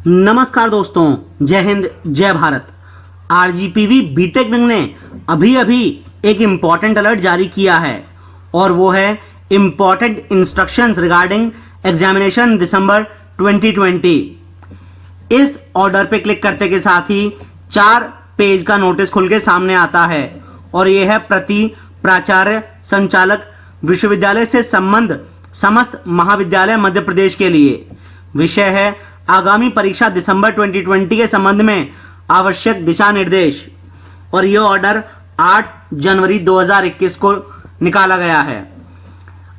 नमस्कार दोस्तों, जय हिंद जय भारत। आरजीपीवी बीटेक विंग ने अभी अभी एक इम्पॉर्टेंट अलर्ट जारी किया है और वो है इम्पॉर्टेंट इंस्ट्रक्शंस रिगार्डिंग एग्जामिनेशन दिसंबर 2020। इस ऑर्डर पे क्लिक करते के साथ ही 4 पेज का नोटिस खुल के सामने आता है और ये है प्रति प्राचार्य संचालक विश्वविद्यालय से संबंध समस्त महाविद्यालय मध्य प्रदेश के लिए। विषय है आगामी परीक्षा दिसंबर 2020 के संबंध में आवश्यक दिशा निर्देश और यह ऑर्डर 8 जनवरी 2021 को निकाला गया है।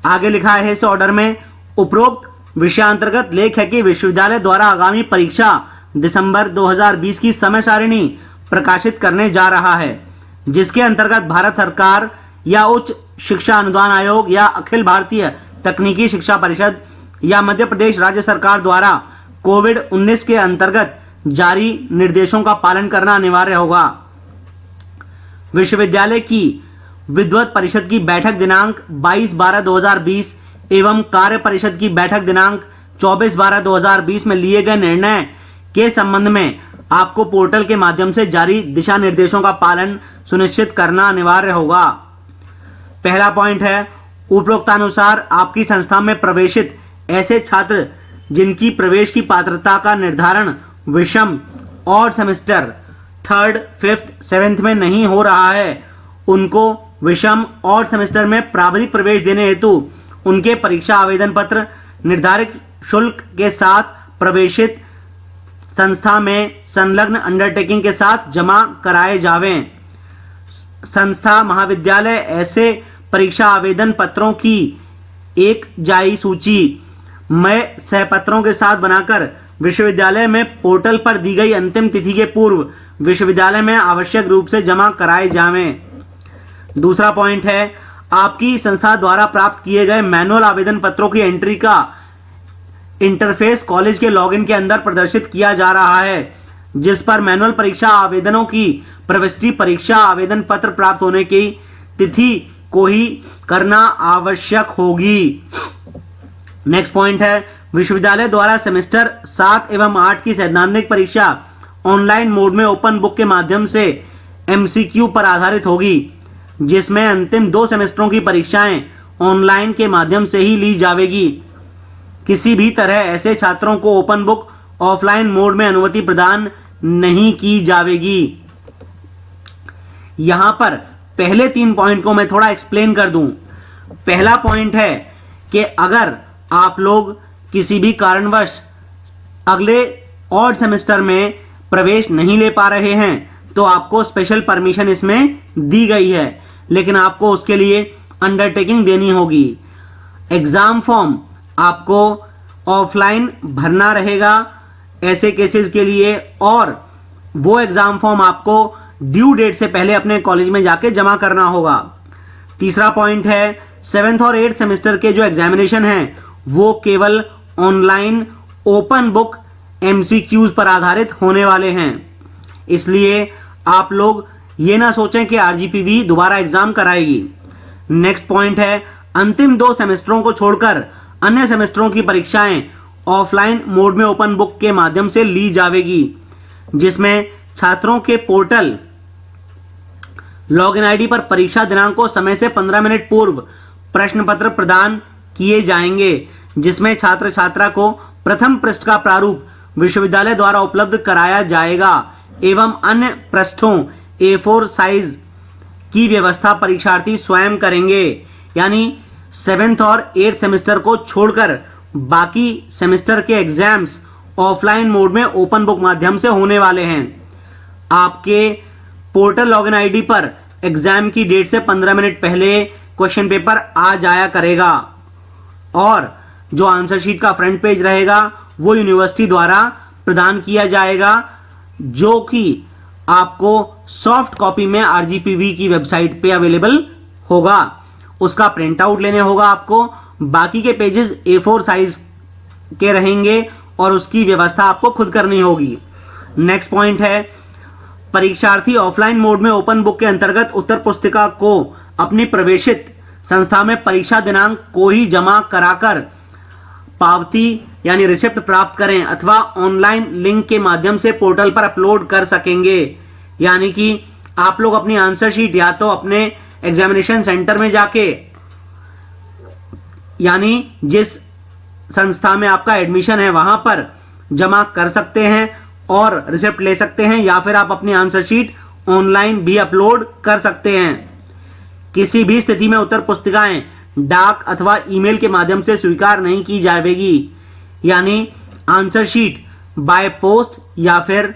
आगे लिखा है इस ऑर्डर में उपरोक्त विषयांतर्गत लेख है कि विश्वविद्यालय द्वारा आगामी परीक्षा दिसंबर 2020 की समय सारिणी प्रकाशित करने जा रहा है, जिसके अंतर्गत भारत सरकार या उच्च शिक्षा अनुदान आयोग या अखिल भारतीय तकनीकी शिक्षा परिषद या मध्य प्रदेश राज्य सरकार द्वारा कोविड-19 के अंतर्गत जारी निर्देशों का पालन करना अनिवार्य होगा। विश्वविद्यालय की विद्वत परिषद की बैठक दिनांक 22/12/2020 एवं कार्य परिषद की बैठक दिनांक 24/12/2020 में लिए गए निर्णय के संबंध में आपको पोर्टल के माध्यम से जारी दिशा निर्देशों का पालन सुनिश्चित करना अनिवार्य होगा। पहला पॉइंट है, उपरोक्तानुसार आपकी संस्था में प्रवेशित ऐसे छात्र जिनकी प्रवेश की पात्रता का निर्धारण विषम odd semester 3rd, 5th, 7th में नहीं हो रहा है, उनको विषम ऑड सेमेस्टर में प्राविधिक प्रवेश देने हेतु उनके परीक्षा आवेदन पत्र निर्धारित शुल्क के साथ प्रवेशित संस्था में संलग्न अंडरटेकिंग के साथ जमा कराए जावें। संस्था महाविद्यालय ऐसे परीक्षा आवेदन पत्रों की एक जारी सूची में सहपत्रों के साथ बनाकर विश्वविद्यालय में पोर्टल पर दी गई अंतिम तिथि के पूर्व विश्वविद्यालय में आवश्यक रूप से जमा कराए जावें। दूसरा पॉइंट है, आपकी संस्था द्वारा प्राप्त किए गए मैनुअल आवेदन पत्रों की एंट्री का इंटरफेस कॉलेज के लॉगिन के अंदर प्रदर्शित किया जा रहा है, जिस पर मैनुअल परीक्षा आवेदनों की प्रविष्टि परीक्षा आवेदन पत्र प्राप्त होने की तिथि को ही करना आवश्यक होगी। नेक्स्ट पॉइंट है, विश्वविद्यालय द्वारा सेमेस्टर 7 एवं 8 की सैद्धांतिक परीक्षा ऑनलाइन मोड में ओपन बुक के माध्यम से एमसीक्यू पर आधारित होगी, जिसमें अंतिम 2 सेमेस्टरों की परीक्षाएं ऑनलाइन के माध्यम से ही ली जाएगी। किसी भी तरह ऐसे छात्रों को ओपन बुक ऑफलाइन मोड में अनुमति प्रदान नहीं की जाएगी। यहां पर पहले 3 पॉइंट को मैं थोड़ा एक्सप्लेन कर दूं। पहला पॉइंट है कि अगर आप लोग किसी भी कारणवश अगले ऑड सेमेस्टर में प्रवेश नहीं ले पा रहे हैं तो आपको स्पेशल परमिशन इसमें दी गई है, लेकिन आपको उसके लिए अंडरटेकिंग देनी होगी। एग्जाम फॉर्म आपको ऑफलाइन भरना रहेगा ऐसे केसेस के लिए, और वो एग्जाम फॉर्म आपको ड्यू डेट से पहले अपने कॉलेज में जाके जमा करना होगा। तीसरा पॉइंट है, 7th और 8th सेमेस्टर के जो एग्जामिनेशन हैं वो केवल ऑनलाइन ओपन बुक एमसीक्यूज पर आधारित होने वाले हैं, इसलिए आप लोग ये ना सोचें कि आरजीपीवी दोबारा एग्जाम कराएगी। नेक्स्ट पॉइंट है, अंतिम 2 सेमेस्टरों को छोड़कर अन्य सेमेस्टरों की परीक्षाएं ऑफलाइन मोड में ओपन बुक के माध्यम से ली जाएगी, जिसमें छात्रों के पोर्टल लॉगिन आईडी पर परीक्षा दिनांक को समय से 15 मिनट पूर्व प्रश्न पत्र प्रदान किए जाएंगे, जिसमें छात्र छात्रा को प्रथम पृष्ठ का प्रारूप विश्वविद्यालय द्वारा उपलब्ध कराया जाएगा एवं अन्य पृष्ठों A4 साइज की व्यवस्था परीक्षार्थी स्वयं करेंगे। यानी 7th और 8th सेमेस्टर को छोड़कर बाकी सेमेस्टर के एग्जाम्स ऑफलाइन मोड में ओपन बुक माध्यम से होने वाले हैं। आपके पोर्टल लॉगिन आईडी पर एग्जाम की डेट से 15 मिनट पहले क्वेश्चन पेपर आ जाया करेगा और जो आंसर शीट का फ्रंट पेज रहेगा वो यूनिवर्सिटी द्वारा प्रदान किया जाएगा, जो कि आपको सॉफ्ट कॉपी में आरजीपीवी की वेबसाइट पे अवेलेबल होगा। उसका प्रिंट आउट लेने होगा आपको। बाकी के पेजेस A4 साइज के रहेंगे और उसकी व्यवस्था आपको खुद करनी होगी। नेक्स्ट पॉइंट है, परीक्षार्थी ऑफलाइन मोड में ओपन बुक के अंतर्गत उत्तर पुस्तिका को अपनी प्रवेशित संस्था में परीक्षा दिनांक को ही जमा कराकर पावती यानी रिसिप्ट प्राप्त करें अथवा ऑनलाइन लिंक के माध्यम से पोर्टल पर अपलोड कर सकेंगे। यानी कि आप लोग अपनी आंसर शीट या तो अपने एग्जामिनेशन सेंटर में जाके, यानी जिस संस्था में आपका एडमिशन है वहां पर जमा कर सकते हैं और रिसिप्ट ले सकते हैं, या फिर आप अपनी आंसर शीट ऑनलाइन भी अपलोड कर सकते हैं। किसी भी स्थिति में उत्तर पुस्तिकाएं डाक अथवा ईमेल के माध्यम से स्वीकार नहीं की जाएगी। यानी आंसर शीट बाय पोस्ट या फिर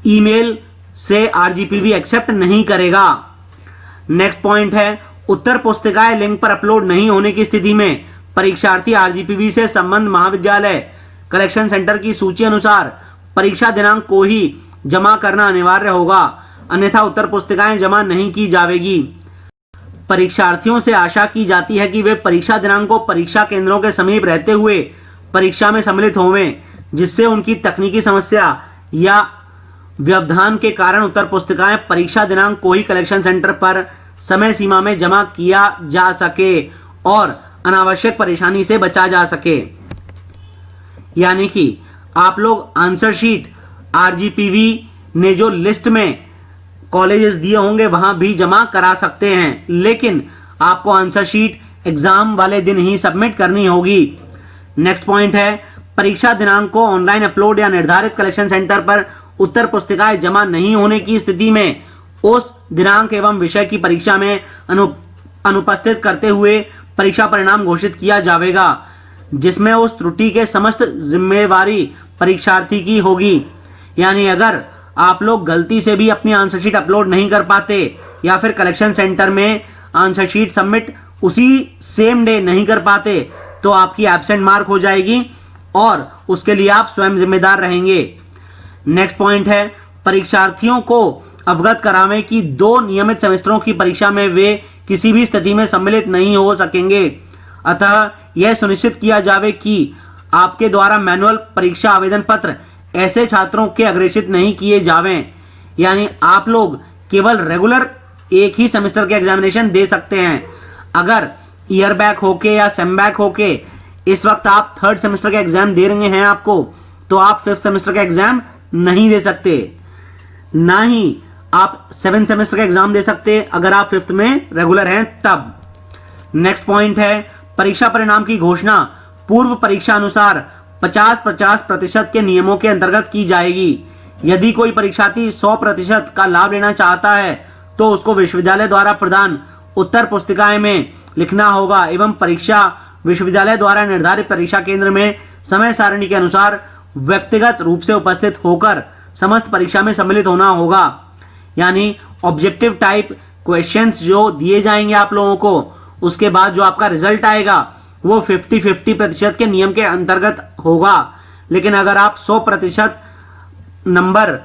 ईमेल से आरजीपीवी एक्सेप्ट नहीं करेगा। नेक्स्ट पॉइंट है, उत्तर पुस्तिकाएं लिंक पर अपलोड नहीं होने की स्थिति में परीक्षार्थी आरजीपीवी से संबंध महाविद्यालय कलेक्शन सेंटर की सूची अनुसार परीक्षा दिनांक को ही जमा करना अनिवार्य होगा, अन्यथा उत्तर पुस्तिकाएं जमा नहीं की जाएगी। परीक्षार्थियों से आशा की जाती है कि वे परीक्षा दिनांक को परीक्षा केंद्रों के समीप रहते हुए परीक्षा में सम्मिलित होवें, जिससे उनकी तकनीकी समस्या या व्यवधान के कारण उत्तर पुस्तिकाएं परीक्षा दिनांक को ही कलेक्शन सेंटर पर समय सीमा में जमा किया जा सके और अनावश्यक परेशानी से बचा जा सके। यानी कि आप लोग आंसर शीट आरजीपीवी ने जो लिस्ट में कॉलेजेस दिए होंगे वहां भी जमा करा सकते हैं, लेकिन आपको आंसर शीट एग्जाम वाले दिन ही सबमिट करनी होगी। नेक्स्ट पॉइंट है, परीक्षा दिनांक को ऑनलाइन अपलोड या निर्धारित कलेक्शन सेंटर पर उत्तर पुस्तिकाएं जमा नहीं होने की स्थिति में उस दिनांक एवं विषय की परीक्षा में अनुपस्थित करते हुए परीक्षा परिणाम घोषित किया जाएगा, जिसमें उस त्रुटि के समस्त जिम्मेवारी परीक्षार्थी की होगी। यानी अगर आप लोग गलती से भी अपनी आंसर शीट अपलोड नहीं कर पाते या फिर कलेक्शन सेंटर में आंसर शीट सबमिट उसी सेम डे नहीं कर पाते तो आपकी एब्सेंट मार्क हो जाएगी और उसके लिए आप स्वयं जिम्मेदार रहेंगे। नेक्स्ट पॉइंट है, परीक्षार्थियों को अवगत करावें कि 2 नियमित सेमेस्टरों की परीक्षा में वे किसी भी स्थिति में सम्मिलित नहीं हो सकेंगे। अतः यह सुनिश्चित किया जावे कि आपके द्वारा मैनुअल परीक्षा आवेदन पत्र ऐसे छात्रों के अग्रेषित नहीं किए जावें। यानी आप लोग केवल रेगुलर एक ही सेमेस्टर के एग्जामिनेशन दे सकते हैं। अगर ईयर बैक होके या सेम बैक होके इस वक्त आप 3rd सेमेस्टर के एग्जाम दे रहे हैं आपको, तो आप 5th सेमेस्टर का एग्जाम नहीं दे सकते, ना ही आप 7th सेमेस्टर का एग्जाम दे सकते अगर आप 5th में रेगुलर हैं तब। नेक्स्ट पॉइंट है, परीक्षा परिणाम की घोषणा पूर्व परीक्षा अनुसार 50-50% के नियमों के अंतर्गत की जाएगी। यदि कोई परीक्षार्थी 100% का लाभ लेना चाहता है तो उसको विश्वविद्यालय द्वारा प्रदान उत्तर पुस्तिकाएं में लिखना होगा एवं परीक्षा विश्वविद्यालय द्वारा निर्धारित परीक्षा केंद्र में समय सारणी के अनुसार व्यक्तिगत रूप से उपस्थित होकर समस्त परीक्षा में सम्मिलित होना होगा। यानी ऑब्जेक्टिव टाइप क्वेश्चंस जो दिए जाएंगे आप लोगों को, उसके बाद जो आपका रिजल्ट आएगा वो 50-50% के नियम के अंतर्गत होगा। लेकिन अगर आप 100% नंबर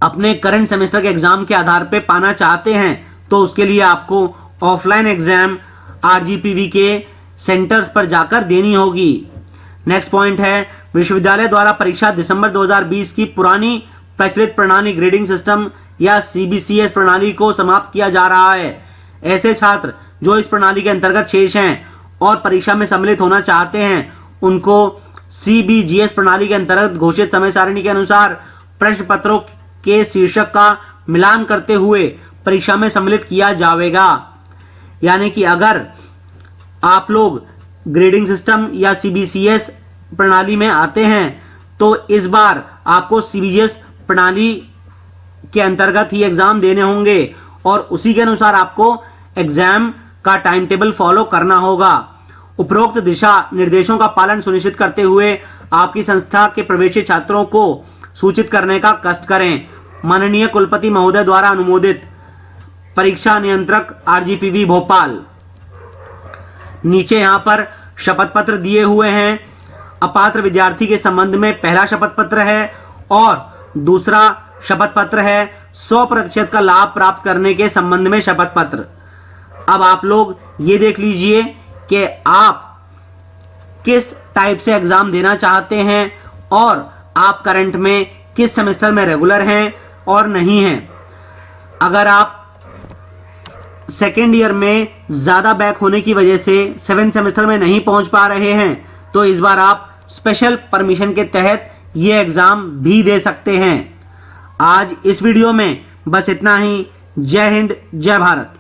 अपने करंट सेमेस्टर के एग्जाम के आधार पे पाना चाहते हैं तो उसके लिए आपको ऑफलाइन एग्जाम आरजीपीवी के सेंटर्स पर जाकर देनी होगी। नेक्स्ट पॉइंट है, विश्वविद्यालय द्वारा परीक्षा दिसंबर 2020 की पुरानी प्रचलित प्रणाली ग्रेडिंग सिस्टम या सीबीसीएस प्रणाली को समाप्त किया जा रहा है। ऐसे छात्र जो इस प्रणाली के अंतर्गत शेष हैं और परीक्षा में सम्मिलित होना चाहते हैं उनको सीबीजीएस प्रणाली के अंतर्गत घोषित समय सारणी के अनुसार प्रश्न पत्रों के शीर्षक का मिलान करते हुए परीक्षा में सम्मिलित किया जाएगा। यानी कि अगर आप लोग ग्रेडिंग सिस्टम या सीबीसीएस प्रणाली में आते हैं तो इस बार आपको सीबीजीएस प्रणाली के अंतर्गत ही एग्जाम देने होंगे और उसी के अनुसार आपको एग्जाम का टाइम टेबल फॉलो करना होगा। उपरोक्त दिशा निर्देशों का पालन सुनिश्चित करते हुए आपकी संस्था के प्रवेशी छात्रों को सूचित करने का कष्ट करें। माननीय कुलपति महोदय द्वारा अनुमोदित, परीक्षा नियंत्रक आरजीपीवी भोपाल। नीचे यहां पर शपथ पत्र दिए हुए हैं। अपात्र विद्यार्थी के संबंध में पहला शपथ पत्र है और दूसरा शपथ पत्र है 100% का लाभ प्राप्त करने के संबंध में शपथ पत्र। अब आप लोग ये देख लीजिए कि आप किस टाइप से एग्जाम देना चाहते हैं और आप करंट में किस सेमेस्टर में रेगुलर हैं और नहीं हैं। अगर आप सेकेंड ईयर में ज़्यादा बैक होने की वजह से 7th सेमेस्टर में नहीं पहुंच पा रहे हैं तो इस बार आप स्पेशल परमिशन के तहत ये एग्ज़ाम भी दे सकते हैं। आज इस वीडियो में बस इतना ही। जय हिंद, जय भारत।